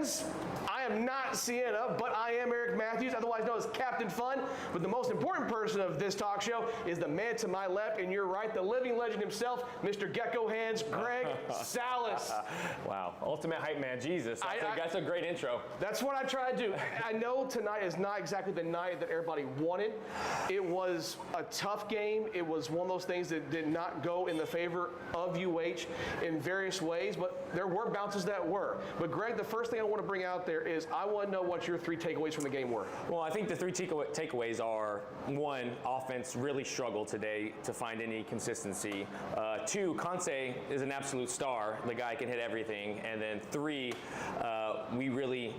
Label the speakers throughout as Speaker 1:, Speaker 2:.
Speaker 1: fans, I am not Cienna, but I am Eric Matthews, otherwise known as Captain Fun. But the most important person of this talk show is the man to my left, and you're right, the living legend himself, Mr. Gecko Hands, Greg Salas.
Speaker 2: Wow, ultimate hype man, Jesus. That's a great intro.
Speaker 1: That's what I try to do. I know tonight is not exactly the night that everybody wanted. It was a tough game. It was one of those things that did not go in the favor of UH in various ways, but there were bounces that were. But Greg, the first thing I want to bring out there is I want to know what your three takeaways from the game were.
Speaker 2: Well, I think the three takeaways are, one, offense really struggled today to find any consistency. Two, Conce is an absolute star. The guy can hit everything. And then three,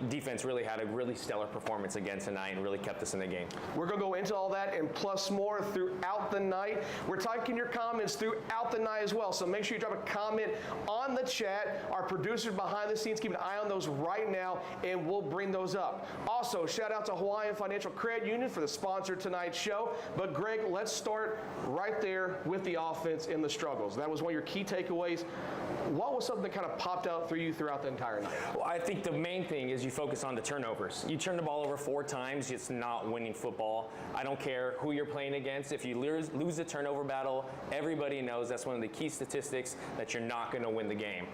Speaker 2: defense really had a really stellar performance again tonight and really kept us in the game.
Speaker 1: We're going to go into all that and plus more throughout the night. We're taking your comments throughout the night as well, so make sure you drop a comment on the chat. Our producers behind the scenes keep an eye on those right now, and we'll bring those up. Also, shout out to Hawaiian Financial Credit Union for the sponsor of tonight's show. But Greg, let's start right there with the offense and the struggles. That was one of your key takeaways. What was something that kind of popped out for you throughout the entire night?
Speaker 2: Well, I think the main thing is you focus on the turnovers. You turn the ball over 4 times, it's not winning football. I don't care who you're playing against. If you lose the turnover battle, everybody knows that's one of the key statistics that you're not going to win the game.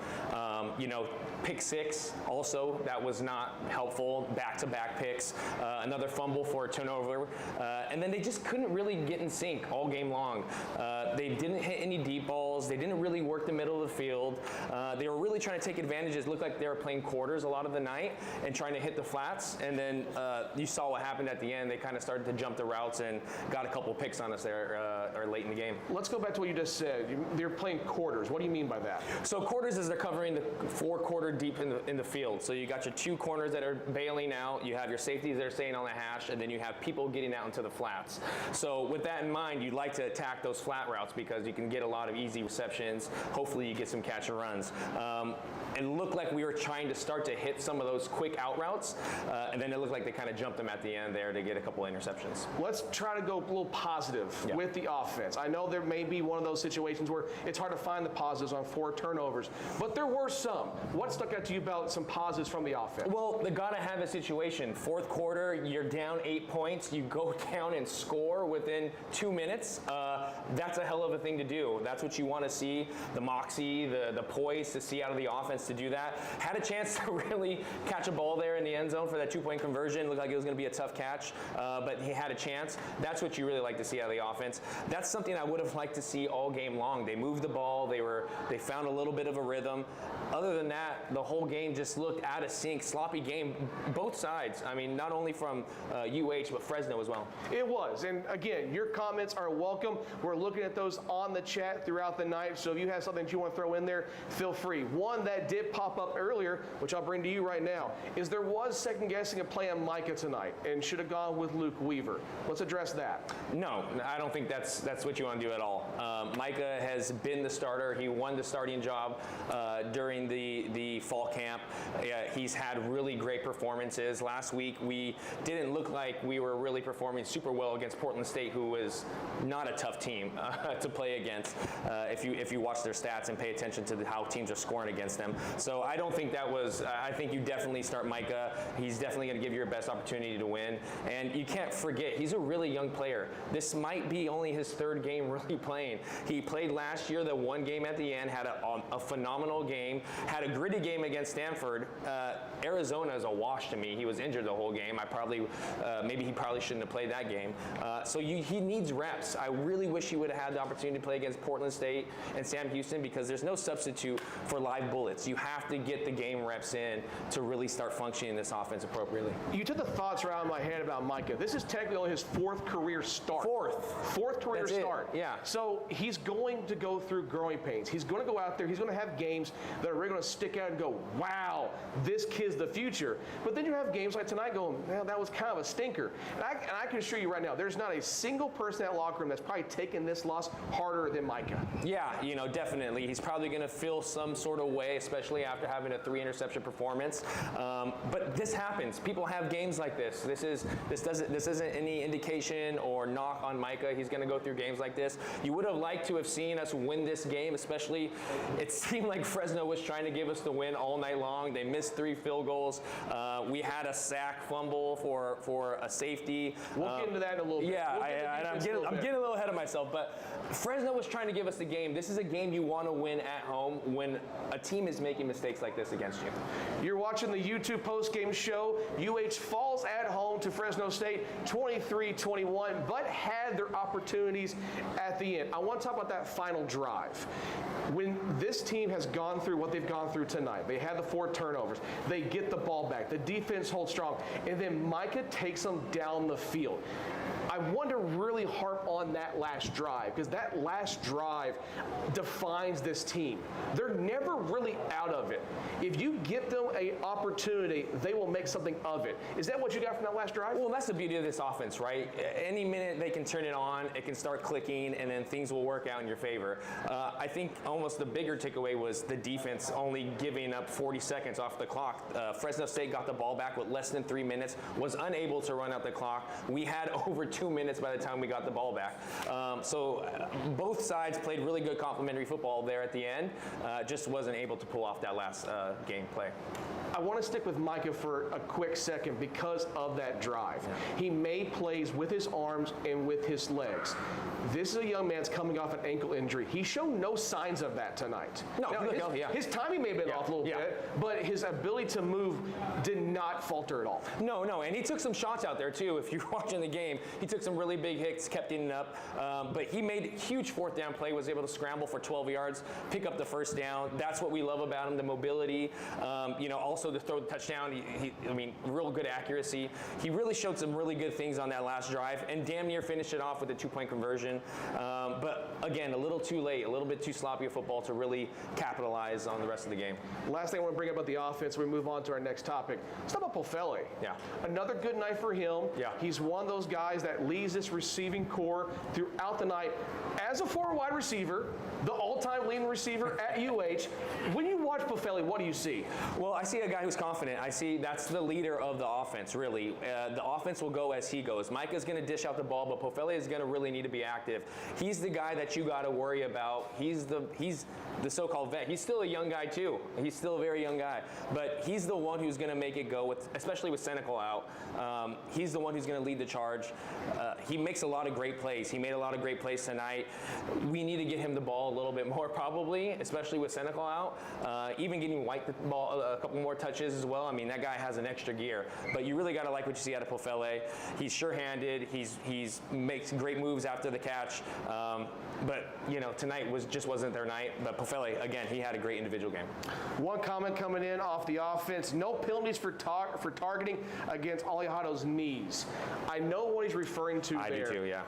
Speaker 2: Pick 6 also, that was not helpful. Back-to-back picks, another fumble for a turnover, and then they just couldn't really get in sync all game long. They didn't hit any deep balls. They didn't really work the middle of the field. They were really trying to take advantages. It looked like they were playing quarters a lot of the night and trying to hit the flats. And then you saw what happened at the end. They kind of started to jump the routes and got a couple picks on us there or late in the game.
Speaker 1: Let's go back to what you just said. They're playing quarters. What do you mean by that?
Speaker 2: So quarters is they're covering the 4-quarter deep in the field. So you got your 2 corners that are bailing out. You have your safeties that are staying on the hash, and then you have people getting out into the flats. So with that in mind, you'd like to attack those flat routes because you can get a lot of easy receptions. Hopefully you get some catch and runs. It looked like we were trying to start to hit some of those quick out routes, and then it looked like they kind of jumped them at the end there to get a couple interceptions.
Speaker 1: Let's try to go a little positive with the offense. I know there may be one of those situations where it's hard to find the positives on 4 turnovers, but there were some. What stuck out to you about some positives from the offense?
Speaker 2: Well, they got to have a situation. 4th quarter, you're down 8 points. You go down and score within 2 minutes. That's a hell of a thing to do. That's what you want to see, the moxie, the poise to see out of the offense to do that. Had a chance to really catch a ball there in the end zone for that 2-point conversion. Looked like it was going to be a tough catch, but he had a chance. That's what you really like to see out of the offense. That's something I would have liked to see all game long. They moved the ball. They found a little bit of a rhythm. Other than that, the whole game just looked out of sync. Sloppy game, both sides. I mean, not only from UH, but Fresno as well.
Speaker 1: It was. And again, your comments are welcome. We're looking at those on the chat throughout the night. So if you have something that you want to throw in there, feel free. One that did pop up earlier, which I'll bring to you right now, is there was second guessing a play on Micah tonight and should have gone with Luke Weaver. Let's address that.
Speaker 2: No, I don't think that's what you want to do at all. Micah has been the starter. He won the starting job during the fall camp. He's had really great performances. Last week we didn't look like we were really performing super well against Portland State, who was not a tough team to play against if you watch their stats and pay attention to how teams are scoring against them. So I don't think that was, I think you definitely start Micah. He's definitely going to give you your best opportunity to win. And you can't forget, he's a really young player. This might be only his 3rd game really playing. He played last year, the 1 game at the end, had a phenomenal game, had a gritty game against Stanford. Arizona is a wash to me. He was injured the whole game. Maybe he probably shouldn't have played that game. So he needs reps. I really wish he would have had the opportunity to play against Portland State and Sam Houston because there's no substitute for live bullets. You have to get the game reps in to really start functioning in this offense appropriately.
Speaker 1: You took the thoughts right out of my head about Micah. This is technically only his 4th career start. 4th career
Speaker 2: That's
Speaker 1: start.
Speaker 2: Yeah.
Speaker 1: So he's going to go through growing pains. He's going to go out there. He's going to have games that are really going to stick out and go, wow, this kid's the future. But then you have games like tonight going, man, that was kind of a stinker. And I can assure you right now, there's not a single person in that locker room that's probably taken this loss harder than Micah.
Speaker 2: Yeah, definitely. He's probably going to feel some sort of way, especially after having a 3-interception performance. But this happens. People have games like this. This isn't any indication or knock on Micah. He's going to go through games like this. You would have liked to have seen us win this game, especially it seemed like Fresno was trying to give us the win all night long. They missed 3 field goals. We had a sack fumble for a safety.
Speaker 1: We'll get into that in a little bit.
Speaker 2: Yeah, I'm getting a little ahead of myself, but Fresno was trying to give us the game. This is a game you want to win at home when a team is making mistakes like this against you.
Speaker 1: You're watching the YouTube post-game show. UH falls at home to Fresno State 23-21, but had their opportunities at the end. I want to talk about that final drive. When this team has gone through what they've gone through tonight, they had the 4 turnovers, they get the ball back, the defense holds strong, and then Micah takes them down the field. I want to really harp on that last drive because that last drive defines this team. They're never really out of it. If you get them an opportunity, they will make something of it. Is that what you got from that last drive?
Speaker 2: Well, that's the beauty of this offense, right? Any minute they can turn it on, it can start clicking, and then things will work out in your favor. I think almost the bigger takeaway was the defense only giving up 40 seconds off the clock. Fresno State got the ball back with less than 3 minutes, was unable to run out the clock. We had over 2 minutes by the time we got the ball back. So both sides played really good complementary football there at the end. Just wasn't able to pull off that last game play.
Speaker 1: I want to stick with Micah for a quick second because of that drive. Yeah. He made plays with his arms and with his legs. This is a young man's coming off an ankle injury. He showed no signs of that tonight.
Speaker 2: No,
Speaker 1: his timing may have been off a little bit, but his ability to move did not falter at all.
Speaker 2: No, and he took some shots out there too. If you're watching the game, he took some really big hits, kept it up, but he made a huge 4th down play, was able to scramble for 12 yards, pick up the 1st down. That's what we love about him, the mobility. Also to throw the touchdown, I mean, real good accuracy. He really showed some really good things on that last drive and damn near finished it off with a 2-point conversion. But again, a little too late, a little bit too sloppy of football to really capitalize on the rest of the game.
Speaker 1: Last thing I want to bring up about the offense, we move on to our next topic. Let's talk about Pofele.
Speaker 2: Yeah.
Speaker 1: Another good night for him.
Speaker 2: Yeah.
Speaker 1: He's one of those guys that leads this receiving core throughout the night. As a former wide receiver, the all-time leading receiver at UH, when you watch Pofele, what do you see?
Speaker 2: Well, I see a guy who's confident. I see that's the leader of the offense, really. The offense will go as he goes. Micah's going to dish out the ball, but Pofele is going to really need to be active. He's the guy that you got to worry about. He's the so-called vet. He's still a young guy too. He's still a very young guy, but he's the one who's going to make it go, especially with Senecal out. He's the one who's going to lead the charge. He makes a lot of great plays. He made a lot of great plays tonight. We need to get him the ball a little bit more probably, especially with Senecal out. Even getting White the ball a couple more touches as well. I mean, that guy has an extra gear. But you really got to like what you see out of Pofele. He's sure-handed. He's makes great moves after the catch. But tonight just wasn't their night. But Pofele, again, he had a great individual game.
Speaker 1: One comment coming in off the offense: no penalties for targeting against Alijado's knees. I know what he's referring to there.
Speaker 2: I do too, yeah.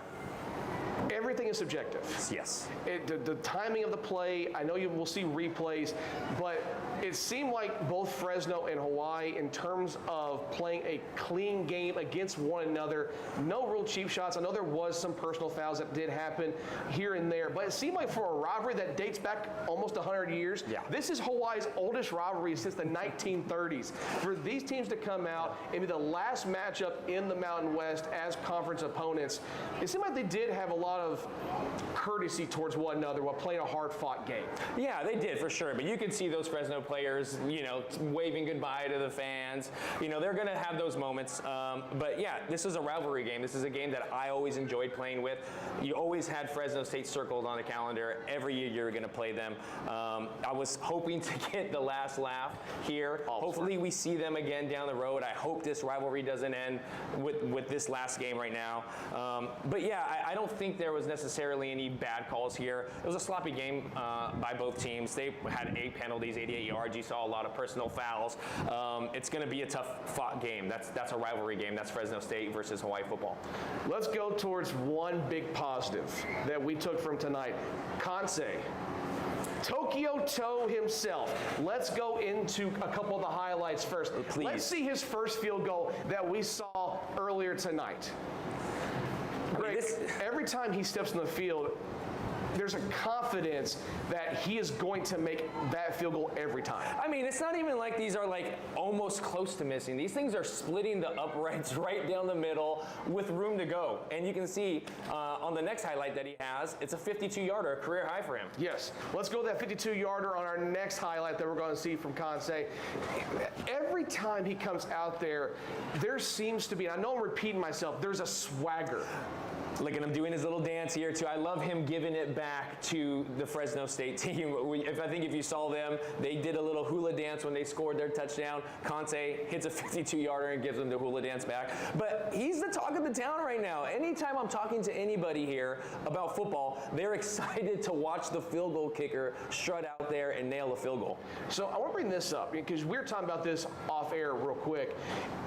Speaker 1: Everything is subjective.
Speaker 2: Yes.
Speaker 1: The timing of the play, I know you will see replays, but it seemed like both Fresno and Hawaii, in terms of playing a clean game against one another, no real cheap shots. I know there was some personal fouls that did happen here and there, but it seemed like for a rivalry that dates back almost 100 years, this is Hawaii's oldest rivalry since the 1930s. For these teams to come out and be the last matchup in the Mountain West as conference opponents, it seemed like they did have a lot of courtesy towards one another while playing a hard-fought game.
Speaker 2: Yeah, they did for sure, but you could see those Fresno players, waving goodbye to the fans. They're going to have those moments. But yeah, this is a rivalry game. This is a game that I always enjoyed playing with. You always had Fresno State circled on the calendar. Every year you're going to play them. I was hoping to get the last laugh here. Hopefully we see them again down the road. I hope this rivalry doesn't end with this last game right now. But yeah, I don't think there was necessarily any bad calls here. It was a sloppy game by both teams. They had 8 penalties, 88 yards. You saw a lot of personal fouls. It's going to be a tough fought game. That's a rivalry game. That's Fresno State versus Hawaii football.
Speaker 1: Let's go towards one big positive that we took from tonight. Kansei, Tokyo Toe himself. Let's go into a couple of the highlights first.
Speaker 2: Please.
Speaker 1: Let's see his first field goal that we saw earlier tonight. Greg, every time he steps in the field, there's a confidence that he is going to make that field goal every time.
Speaker 2: I mean, it's not even like these are like almost close to missing. These things are splitting the uprights right down the middle with room to go. And you can see on the next highlight that he has, it's a 52-yarder, a career high for him.
Speaker 1: Yes. Let's go to that 52-yarder on our next highlight that we're going to see from Conce. Every time he comes out there, there seems to be, and I know I'm repeating myself, there's a swagger.
Speaker 2: Look at him doing his little dance here too. I love him giving it back to the Fresno State team. I think if you saw them, they did a little hula dance when they scored their touchdown. Conce hits a 52-yarder and gives them the hula dance back. But he's the talk of the town right now. Anytime I'm talking to anybody here about football, they're excited to watch the field goal kicker strut out there and nail a field goal.
Speaker 1: So I want to bring this up because we were talking about this off air real quick.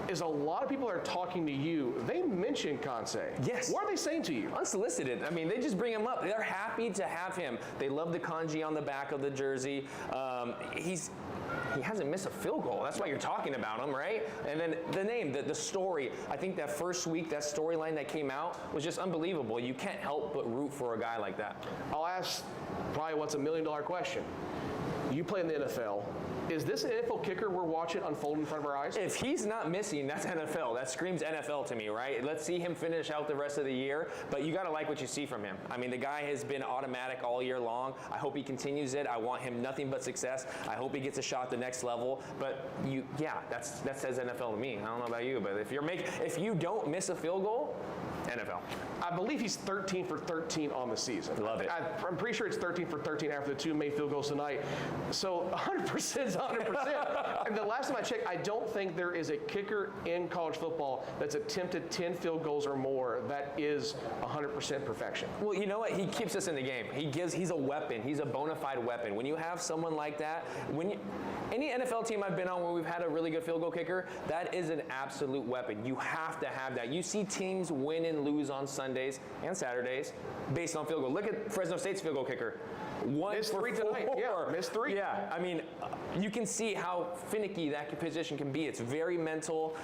Speaker 1: Is a lot of people that are talking to you, they mention Conce.
Speaker 2: Yes.
Speaker 1: What are they saying to you?
Speaker 2: Unsolicited. I mean, they just bring him up. They're happy to have him. They love the kanji on the back of the jersey. He hasn't missed a field goal. That's why you're talking about him, right? And then the name, the story. I think that first week, that storyline that came out was just unbelievable. You can't help but root for a guy like that.
Speaker 1: I'll ask probably what's $1 million question. You play in the NFL. Is this an NFL kicker we're watching unfold in front of our eyes?
Speaker 2: If he's not missing, that's NFL. That screams NFL to me, right? Let's see him finish out the rest of the year, but you got to like what you see from him. I mean, the guy has been automatic all year long. I hope he continues it. I want him nothing but success. I hope he gets a shot at the next level. But that says NFL to me. I don't know about you, but if you don't miss a field goal, NFL.
Speaker 1: I believe he's 13 for 13 on the season.
Speaker 2: Love it.
Speaker 1: I'm pretty sure it's 13 for 13 after the 2 made field goals tonight. So 100% is 100%. And the last time I checked, I don't think there is a kicker in college football that's attempted 10 field goals or more that is 100% perfection.
Speaker 2: Well, you know what? He keeps us in the game. He's a weapon. He's a bona fide weapon. When you have someone like that, any NFL team I've been on where we've had a really good field goal kicker, that is an absolute weapon. You have to have that. You see teams win and lose on Sundays and Saturdays based on field goal. Look at Fresno State's field goal kicker.
Speaker 1: Missed 3 tonight. Yeah, missed 3.
Speaker 2: Yeah, I mean, you can see how finicky that position can be. It's very mental,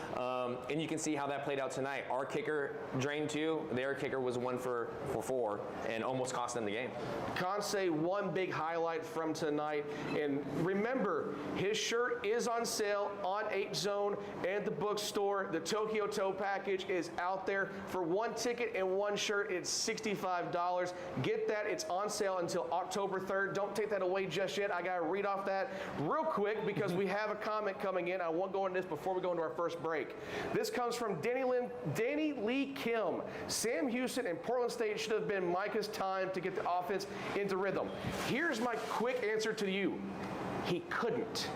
Speaker 2: and you can see how that played out tonight. Our kicker drained 2. Their kicker was 1 for 4 and almost cost them the game.
Speaker 1: Conce, one big highlight from tonight. And remember, his shirt is on sale on 8 Zone and the bookstore. The Tokyo Toe package is out there. For 1 ticket and 1 shirt, it's $65. Get that. It's on sale until October 3rd. Don't take that away just yet. I got to read off that real quick because we have a comment coming in. I won't go into this before we go into our first break. This comes from Danny Lee Kim. Sam Houston and Portland State should have been Micah's time to get the offense into rhythm. Here's my quick answer to you. He couldn't.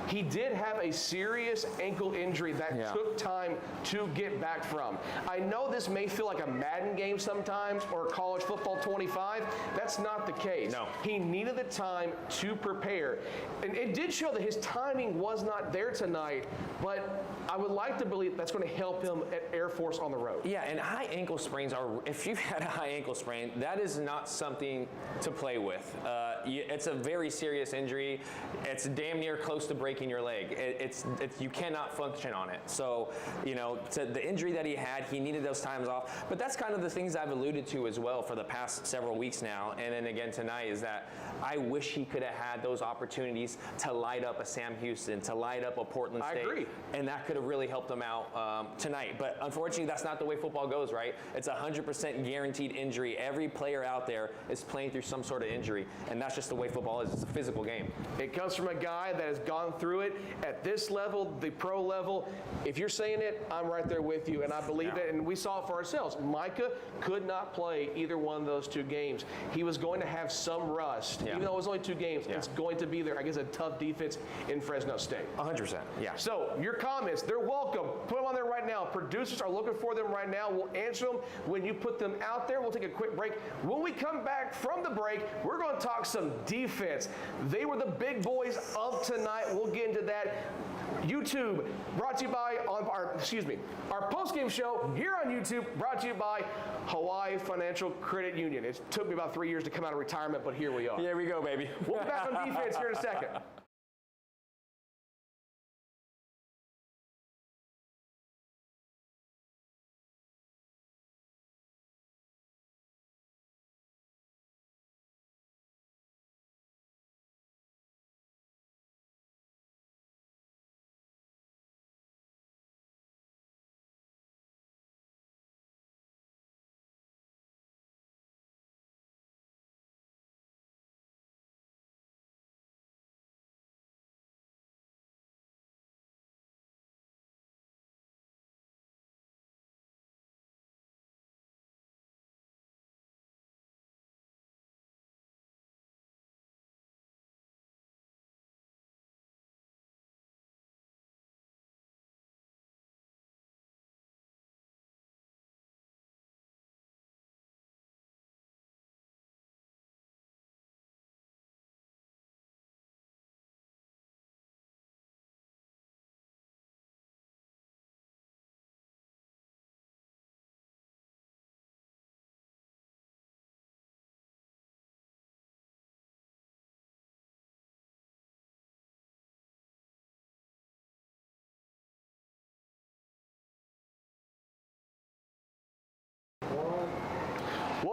Speaker 1: He did have a serious ankle injury that took time to get back from. I know this may feel like a Madden game sometimes or college football 25. That's not the case.
Speaker 2: No.
Speaker 1: He needed the time to prepare. And it did show that his timing was not there tonight, but I would like to believe that's going to help him at Air Force on the road.
Speaker 2: Yeah, and high ankle sprains are, if you've had a high ankle sprain, that is not something to play with. It's a very serious injury. It's damn near close to breaking your leg. You cannot function on it. So, to the injury that he had, he needed those times off. But that's kind of the things I've alluded to as well for the past several weeks now. And then again tonight is that I wish he could have had those opportunities to light up a Sam Houston, to light up a Portland State.
Speaker 1: I agree.
Speaker 2: And that could have really helped him out tonight. But unfortunately, that's not the way football goes, right? It's 100% guaranteed injury. Every player out there is playing through some sort of injury. And that's just the way football is. It's a physical game.
Speaker 1: It comes from a guy that has gone through it at this level, the pro level. If you're saying it, I'm right there with you, and I believe it. And we saw it for ourselves. Micah could not play either one of those 2 games. He was going to have some rust. Even though it was only 2 games, it's going to be there against a tough defense in Fresno State.
Speaker 2: 100%, yeah.
Speaker 1: So your comments, they're welcome. Put them on there right now. Producers are looking for them right now. We'll answer them when you put them out there. We'll take a quick break. When we come back from the break, we're going to talk some defense. They were the big boys of tonight. We'll get into that. YouTube, brought to you by our post-game show here on YouTube, brought to you by Hawaii Financial Credit Union. It took me about 3 years to come out of retirement, but here we are.
Speaker 2: Here we go, baby.
Speaker 1: We'll be back on defense here in a second.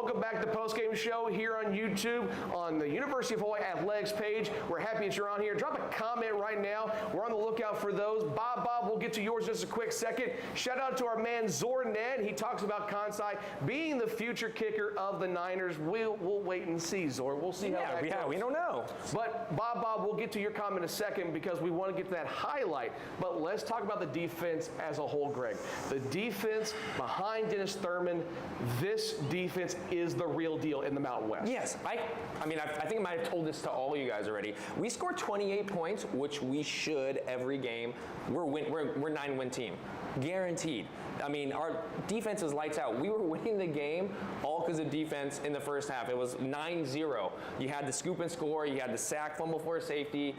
Speaker 1: Welcome back to the postgame show here on YouTube on the University of Hawaii Athletics page. We're happy that you're on here. Drop a comment right now. We're on the lookout for those. Bob, we'll get to yours in just a quick second. Shout out to our man Zor Ned. He talks about Kansai being the future kicker of the Niners. We'll wait and see, Zor. We'll see how that goes.
Speaker 2: Yeah, we don't know.
Speaker 1: But Bob, we'll get to your comment in a second because we want to get to that highlight. But let's talk about the defense as a whole, Greg. The defense behind Dennis Thurman, this defense is the real deal in the Mountain West.
Speaker 2: Yes, I think I might have told this to all you guys already. We scored 28 points, which we should every game. We're 9-win team, guaranteed. I mean, our defense is lights out. We were winning the game all because of defense in the first half. It was 9-0. You had the scoop and score. You had the sack, fumble for a safety.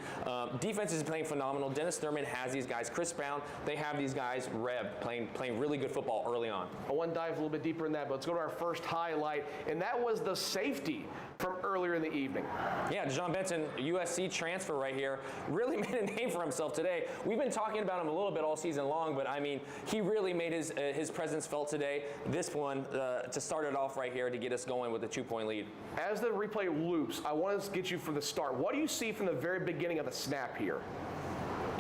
Speaker 2: Defense is playing phenomenal. Dennis Thurman has these guys. Chris Brown, they have these guys revved, playing really good football early on.
Speaker 1: I want to dive a little bit deeper in that, but let's go to our first highlight, and that was the safety from earlier in the evening.
Speaker 2: Yeah, John Benson, USC transfer right here, really made a name for himself today. We've been talking about him a little bit all season long, but I mean, he really made his presence felt today. This one, to start it off right here to get us going with a 2-point lead.
Speaker 1: As the replay loops, I want to get you from the start. What do you see from the very beginning of the snap here?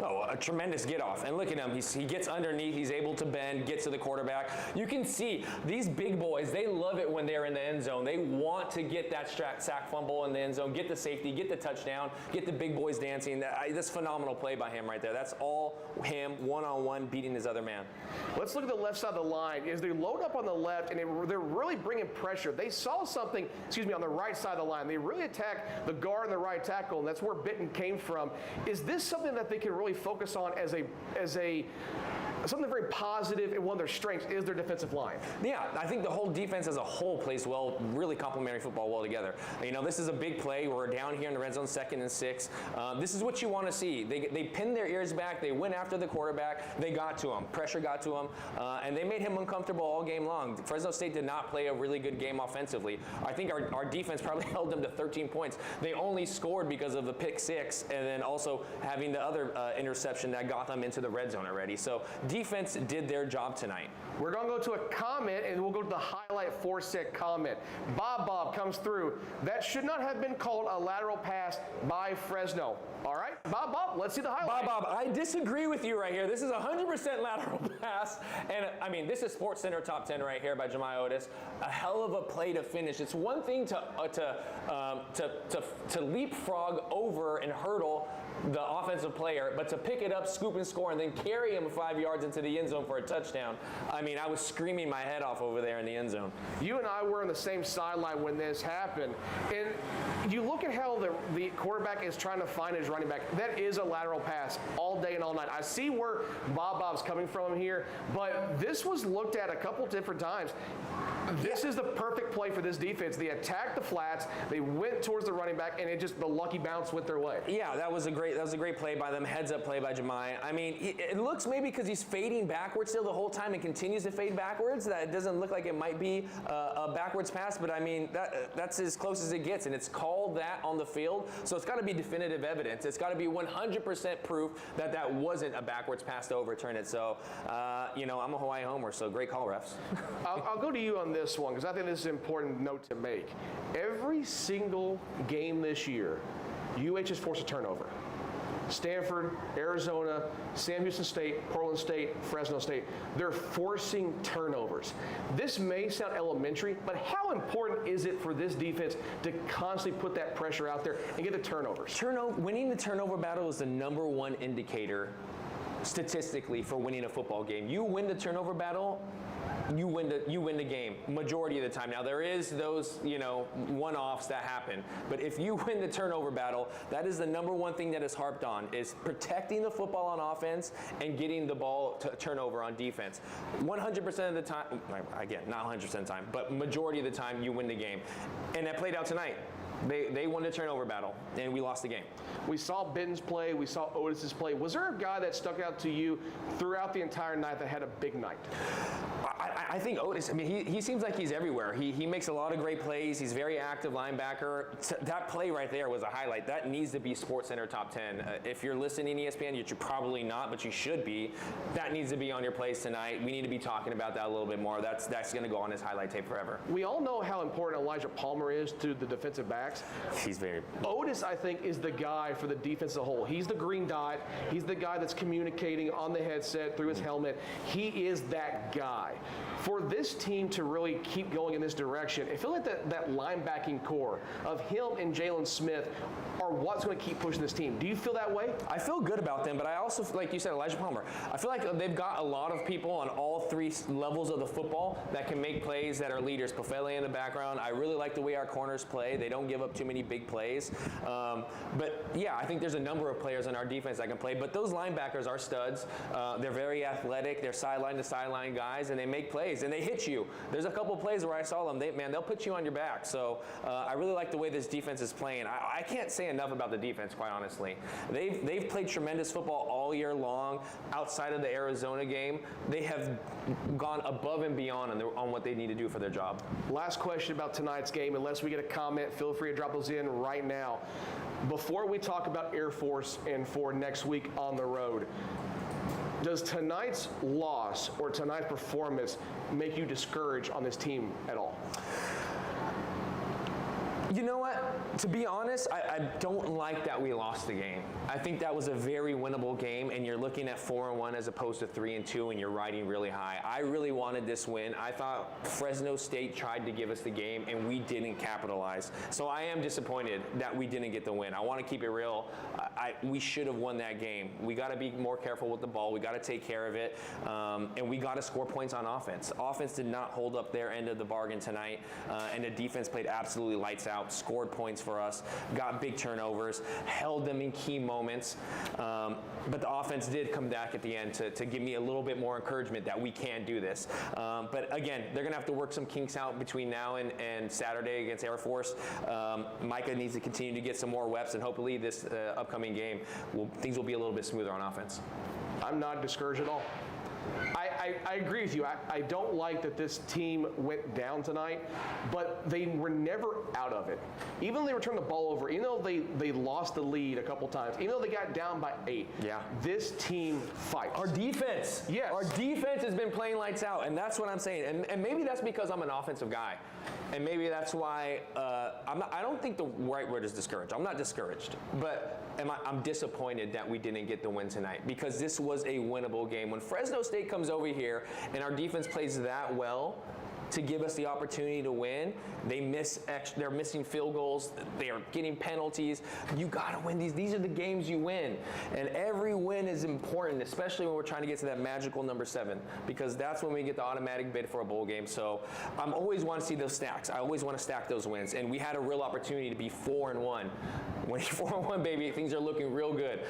Speaker 2: Oh, a tremendous get off. And look at him. He gets underneath. He's able to bend, get to the quarterback. You can see these big boys, they love it when they're in the end zone. They want to get that sack fumble in the end zone, get the safety, get the touchdown, get the big boys dancing. That's phenomenal play by him right there. That's all him one-on-one beating his other man.
Speaker 1: Let's look at the left side of the line. As they load up on the left, and they're really bringing pressure. They saw something, on the right side of the line. They really attacked the guard and the right tackle, and that's where Benton came from. Is this something that they can really focus on as something very positive, and one of their strengths is their defensive line?
Speaker 2: Yeah, I think the whole defense as a whole plays well, really complementary football well together. This is a big play. We're down here in the red zone, 2nd and 6. This is what you want to see. They pinned their ears back. They went after the quarterback. They got to him. Pressure got to him, and they made him uncomfortable all game long. Fresno State did not play a really good game offensively. I think our defense probably held them to 13 points. They only scored because of the pick 6, and then also having the other interception that got them into the red zone already. So defense did their job tonight.
Speaker 1: We're going to go to a comment, and we'll go to the highlight 4-sec comment. Bob comes through. That should not have been called a lateral pass by Fresno. All right, Bob, let's see the highlight.
Speaker 2: Bob, I disagree with you right here. This is a 100% lateral pass, and I mean, this is Sports Center top 10 right here by Jemiah Otis. A hell of a play to finish. It's one thing to leapfrog over and hurdle the offensive player, but to pick it up, scoop and score, and then carry him 5 yards into the end zone for a touchdown. I mean, I was screaming my head off over there in the end zone.
Speaker 1: You and I were on the same sideline when this happened, and you look at how the quarterback is trying to find his running back. That is a lateral pass all day and all night. I see where Bob's coming from here, but this was looked at a couple different times. This is the perfect play for this defense. They attacked the flats, they went towards the running back, and the lucky bounce went their way.
Speaker 2: Yeah, that was a great play by them. Heads up play by Jemiah. I mean, it looks maybe because he's fading backwards still the whole time and continues to fade backwards, that it doesn't look like it might be a backwards pass, but I mean, that's as close as it gets, and it's called that on the field, so it's got to be definitive evidence. It's got to be 100% proof that wasn't a backwards pass to overturn it. So, I'm a Hawaii homer, so great call, refs.
Speaker 1: I'll go to you on this one because I think this is an important note to make. Every single game this year, UH has forced a turnover. Stanford, Arizona, Sam Houston State, Portland State, Fresno State, they're forcing turnovers. This may sound elementary, but how important is it for this defense to constantly put that pressure out there and get the turnovers?
Speaker 2: Winning the turnover battle is the #1 indicator statistically for winning a football game. You win the turnover battle, you win the game majority of the time. Now there is those one-offs that happen, but if you win the turnover battle, that is the #1 thing that is harped on, is protecting the football on offense and getting the ball to turnover on defense. 100% of the time, again, not 100% of the time, but majority of the time you win the game, and that played out tonight. They won the turnover battle, and we lost the game.
Speaker 1: We saw Benton's play. We saw Otis's play. Was there a guy that stuck out to you throughout the entire night that had a big night?
Speaker 2: I think Otis, I mean, he seems like he's everywhere. He makes a lot of great plays. He's very active linebacker. That play right there was a highlight. That needs to be SportsCenter top 10. If you're listening to ESPN, you're probably not, but you should be. That needs to be on your plays tonight. We need to be talking about that a little bit more. That's going to go on his highlight tape forever.
Speaker 1: We all know how important Elijah Palmer is to the defensive backs.
Speaker 2: He's very.
Speaker 1: Otis, I think, is the guy for the defense as a whole. He's the green dot. He's the guy that's communicating on the headset through his helmet. He is that guy. For this team to really keep going in this direction, I feel like that linebacking core of him and Jalen Smith are what's going to keep pushing this team. Do you feel that way?
Speaker 2: I feel good about them, but I also, like you said, Elijah Palmer, I feel like they've got a lot of people on all three levels of the football that can make plays that are leaders. Pofele in the background. I really like the way our corners play. They don't give up too many big plays. But yeah, I think there's a number of players on our defense that can play, but those linebackers are studs. They're very athletic. They're sideline to sideline guys, and they make plays, and they hit you. There's a couple plays where I saw them. They'll put you on your back. So I really like the way this defense is playing. I can't say enough about the defense, quite honestly. They've played tremendous football all year long. Outside of the Arizona game, they have gone above and beyond on what they need to do for their job.
Speaker 1: Last question about tonight's game. Unless we get a comment, feel free to drop those in right now. Before we talk about Air Force and for next week on the road, does tonight's loss or tonight's performance make you discouraged on this team at all?
Speaker 2: You know what? To be honest, I don't like that we lost the game. I think that was a very winnable game, and you're looking at 4-1 as opposed to 3-2, and you're riding really high. I really wanted this win. I thought Fresno State tried to give us the game, and we didn't capitalize. So I am disappointed that we didn't get the win. I want to keep it real. We should have won that game. We got to be more careful with the ball. We got to take care of it, and we got to score points on offense. Offense did not hold up their end of the bargain tonight, and the defense played absolutely lights out. Scored points for us, got big turnovers, held them in key moments, but the offense did come back at the end to give me a little bit more encouragement that we can do this. But again, they're going to have to work some kinks out between now and Saturday against Air Force. Micah needs to continue to get some more reps, and hopefully this upcoming game, things will be a little bit smoother on offense.
Speaker 1: I'm not discouraged at all. I agree with you. I don't like that this team went down tonight, but they were never out of it. Even though they returned the ball over, even though they lost the lead a couple times, even though they got down by 8, this team fights.
Speaker 2: Our defense.
Speaker 1: Yes.
Speaker 2: Our defense has been playing lights out, and that's what I'm saying. And maybe that's because I'm an offensive guy. And maybe that's why I don't think the right word is discouraged. I'm not discouraged, but I'm disappointed that we didn't get the win tonight, because this was a winnable game. When Fresno State comes over here and our defense plays that well to give us the opportunity to win, they're missing field goals, they are getting penalties. You gotta win these. These are the games you win. And every win is important, especially when we're trying to get to that magical number 7, because that's when we get the automatic bid for a bowl game. So I'm always want to see those stacks. I always want to stack those wins. And we had a real opportunity to be 4-1. When you're 4-1, baby, things are looking real good.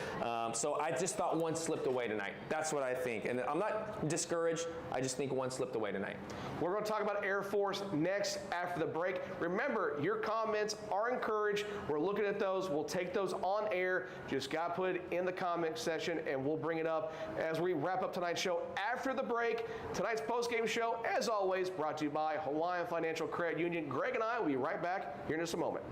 Speaker 2: So I just thought one slipped away tonight. That's what I think. And I'm not discouraged. I just think one slipped away tonight.
Speaker 1: We're going to talk about Air Force next after the break. Remember, your comments are encouraged. We're looking at those. We'll take those on air. Just got to put it in the comment section, and we'll bring it up as we wrap up tonight's show after the break. Tonight's post-game show, as always, brought to you by Hawaiian Financial Credit Union. Greg and I will be right back here in just a moment.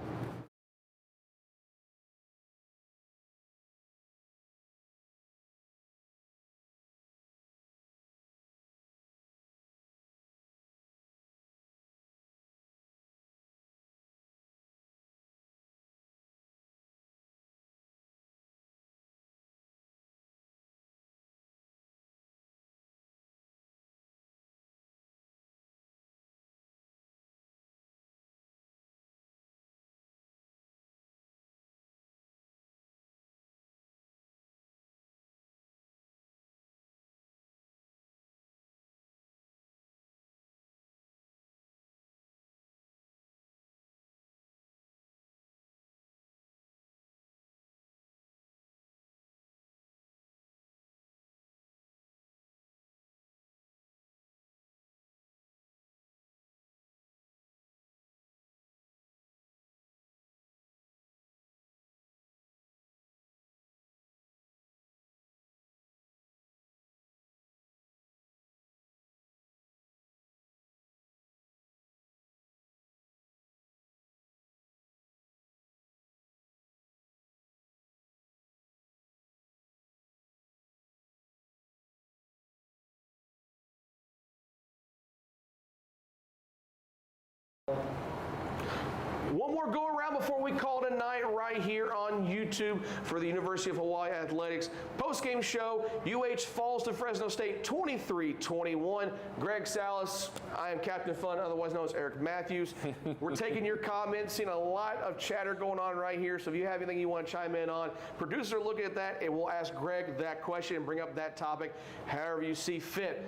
Speaker 1: One more go around before we call it a night right here on YouTube for the University of Hawaii Athletics post-game show. UH falls to Fresno State 23-21. Greg Salas, I am Captain Fun, otherwise known as Eric Matthews. We're taking your comments, seeing a lot of chatter going on right here, so if you have anything you want to chime in on, producers are looking at that, and we'll ask Greg that question and bring up that topic however you see fit.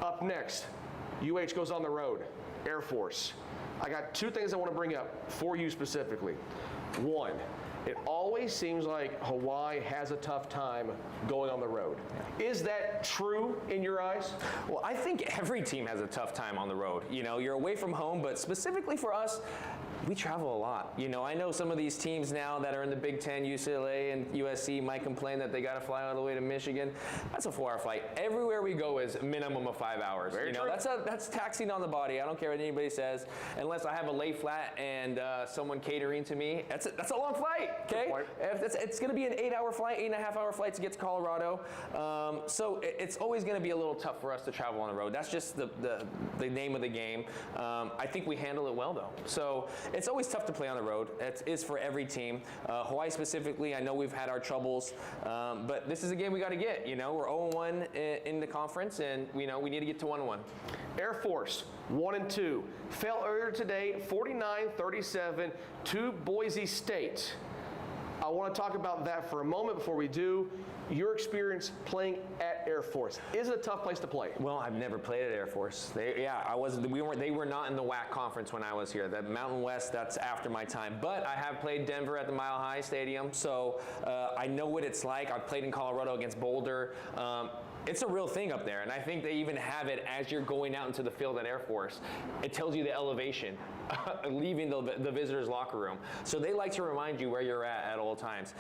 Speaker 1: Up next, UH goes on the road, Air Force. I got two things I want to bring up for you specifically. One, it always seems like Hawaii has a tough time going on the road. Is that true in your eyes?
Speaker 2: Well, I think every team has a tough time on the road. You know, you're away from home, but specifically for us, we travel a lot. You know, I know some of these teams now that are in the Big Ten, UCLA and USC, might complain that they got to fly all the way to Michigan. That's a 4-hour flight. Everywhere we go is a minimum of 5 hours.
Speaker 1: Very true.
Speaker 2: That's taxing on the body. I don't care what anybody says, unless I have a lay flat and someone catering to me. That's a long flight. Okay, it's going to be an 8-hour flight, 8.5-hour flight to get to Colorado. So it's always going to be a little tough for us to travel on the road. That's just the name of the game. I think we handle it well though. So it's always tough to play on the road. It is for every team. Hawaii specifically, I know we've had our troubles, but this is a game we got to get. You know, we're 0-1 in the conference, and we need to get to 1-1.
Speaker 1: Air Force 1-2 fell earlier today, 49-37 to Boise State. I want to talk about that for a moment before we do. Your experience playing at Air Force. Is it a tough place to play?
Speaker 2: Well, I've never played at Air Force. They were not in the WAC conference when I was here. The Mountain West, that's after my time. But I have played Denver at the Mile High Stadium, so I know what it's like. I've played in Colorado against Boulder. It's a real thing up there, and I think they even have it as you're going out into the field at Air Force. It tells you the elevation leaving the visitor's locker room. So they like to remind you where you're at all times.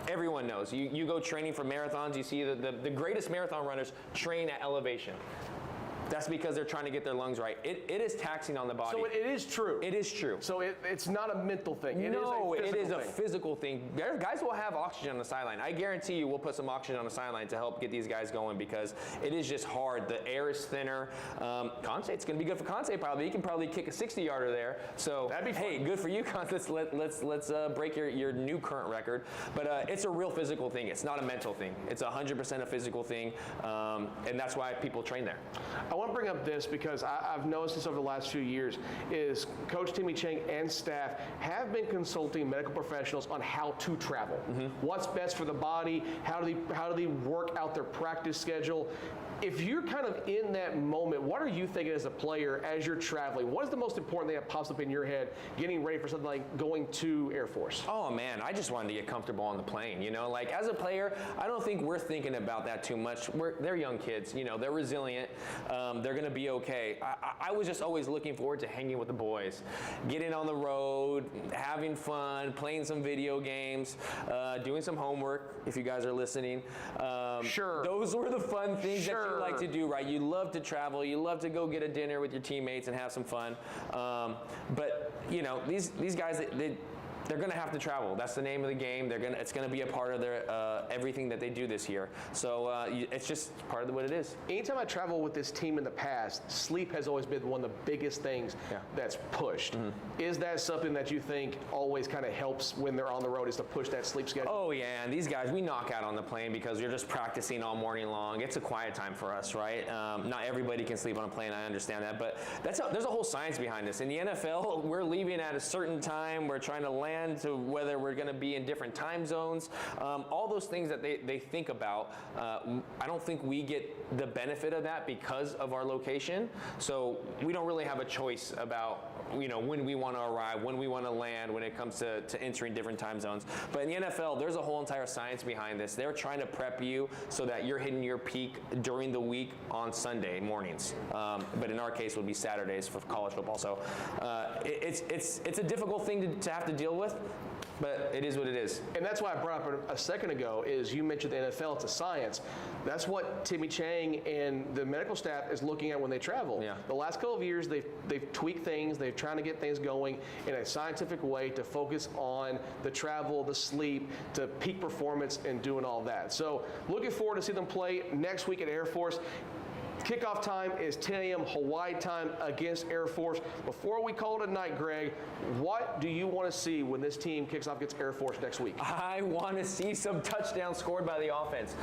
Speaker 2: Everyone knows. You go training for marathons, you see the greatest marathon runners train at elevation. That's because they're trying to get their lungs right. It is taxing on the body.
Speaker 1: So it is true.
Speaker 2: It is true.
Speaker 1: So it's not a mental thing. It is a
Speaker 2: physical thing. Guys will have oxygen on the sideline. I guarantee you we'll put some oxygen on the sideline to help get these guys going because it is just hard. The air is thinner. Conce's going to be good for Conce probably. He can probably kick a 60-yarder there. So
Speaker 1: that'd be fun.
Speaker 2: Hey, good for you, Conce. Let's break your new current record. But it's a real physical thing. It's not a mental thing. It's 100% a physical thing, and that's why people train there.
Speaker 1: I want to bring up this because I've noticed this over the last few years is Coach Timmy Ching and staff have been consulting medical professionals on how to travel. Mm-hmm. What's best for the body, how do they work out their practice schedule. If you're kind of in that moment, what are you thinking as a player as you're traveling? What is the most important thing that pops up in your head getting ready for something like going to Air Force?
Speaker 2: Oh man, I just wanted to get comfortable on the plane. You know, like as a player, I don't think we're thinking about that too much. They're young kids, you know, they're resilient. They're gonna be okay. I was just always looking forward to hanging with the boys, getting on the road, having fun, playing some video games, doing some homework, if you guys are listening.
Speaker 1: Sure.
Speaker 2: Those were the fun things that you like to do, right? You love to travel, you love to go get a dinner with your teammates and have some fun. But you know, these guys, they're going to have to travel. That's the name of the game. It's going to be a part of their everything that they do this year. So it's just part of what it is.
Speaker 1: Anytime I travel with this team in the past, sleep has always been one of the biggest things that's pushed. Mm-hmm. Is that something that you think always kind of helps when they're on the road is to push that sleep schedule?
Speaker 2: Oh yeah, and these guys, we knock out on the plane because you're just practicing all morning long. It's a quiet time for us, right? Not everybody can sleep on a plane, I understand that, but there's a whole science behind this. In the NFL, we're leaving at a certain time. We're trying to land to whether we're going to be in different time zones. All those things that they think about, I don't think we get the benefit of that because of our location. So we don't really have a choice about when we want to arrive, when we want to land, when it comes to entering different time zones. But in the NFL, there's a whole entire science behind this. They're trying to prep you so that you're hitting your peak during the week on Sunday mornings. But in our case, it would be Saturdays for college football. So it's a difficult thing to have to deal with. But it is what it is.
Speaker 1: And that's why I brought up a second ago is you mentioned the NFL, it's a science. That's what Timmy Chang and the medical staff is looking at when they travel.
Speaker 2: Yeah.
Speaker 1: The last couple of years, they've tweaked things. They're trying to get things going in a scientific way to focus on the travel, the sleep, to peak performance and doing all that. So looking forward to see them play next week at Air Force. Kickoff time is 10 a.m. Hawaii time against Air Force. Before we call it a night, Greg, what do you want to see when this team kicks off against Air Force next week?
Speaker 2: I want to see some touchdowns scored by the offense.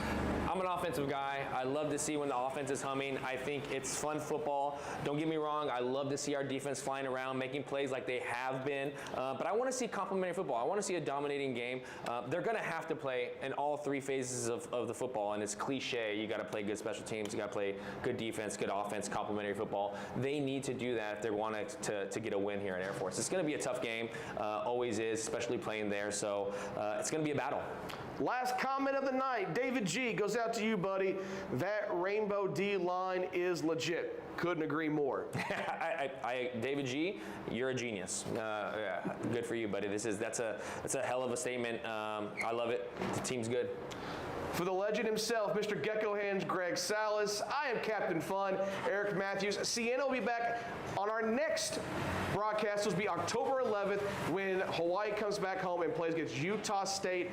Speaker 2: I'm an offensive guy. I love to see when the offense is humming. I think it's fun football. Don't get me wrong. I love to see our defense flying around, making plays like they have been. But I want to see complementary football. I want to see a dominating game. They're going to have to play in all three phases of the football. And it's cliche. You got to play good special teams. You got to play good defense, good offense, complementary football. They need to do that if they want to get a win here at Air Force. It's going to be a tough game. Always is, especially playing there. So it's going to be a battle.
Speaker 1: Last comment of the night, David G. goes out to you, buddy. That Rainbow D line is legit. Couldn't agree more.
Speaker 2: David G., you're a genius. Yeah, good for you, buddy. That's a hell of a statement. I love it. The team's good.
Speaker 1: For the legend himself, Mr. Gecko Hands, Greg Salas, I am Captain Fun, Eric Matthews. Cienna will be back on our next broadcast. This will be October 11th when Hawaii comes back home and plays against Utah State.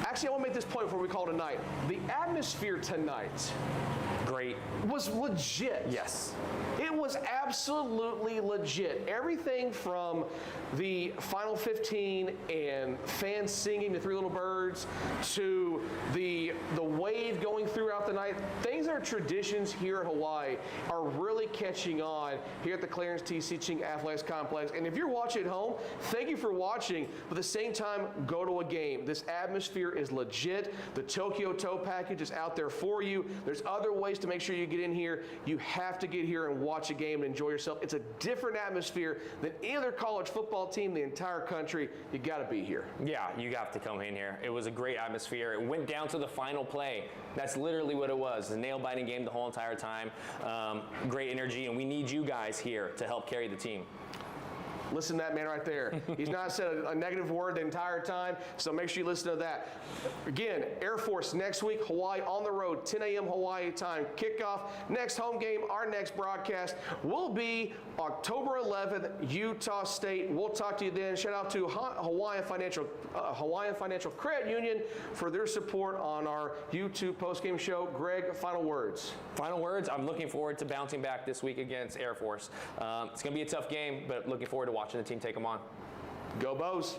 Speaker 1: Actually, I want to make this point before we call it a night. The atmosphere tonight
Speaker 2: Great.
Speaker 1: was legit.
Speaker 2: Yes.
Speaker 1: It was absolutely legit. Everything from the Final 15 and fans singing the Three Little Birds to the wave going throughout the night. Things that are traditions here at Hawaii are really catching on here at the Clarence T.C Ching Complex. And if you're watching at home, thank you for watching. But at the same time, go to a game. This atmosphere is legit. The Tokyo Toe package is out there for you. There's other ways to make sure you get in here. You have to get here and watch a game and enjoy yourself. It's a different atmosphere than any other college football team in the entire country. You got to be here.
Speaker 2: Yeah, you got to come in here. It was a great atmosphere. It went down to the final play. That's literally what it was. A nail-biting game the whole entire time. Great energy, and we need you guys here to help carry the team.
Speaker 1: Listen to that man right there. He's not said a negative word the entire time, so make sure you listen to that. Again, Air Force next week, Hawaii on the road, 10 a.m. Hawaii time, kickoff. Next home game, our next broadcast will be October 11th, Utah State. We'll talk to you then. Shout out to Hawaiian Financial Credit Union for their support on our YouTube postgame show. Greg, final words.
Speaker 2: Final words, I'm looking forward to bouncing back this week against Air Force. It's going to be a tough game, but looking forward to watching the team take them on.
Speaker 1: Go Bows.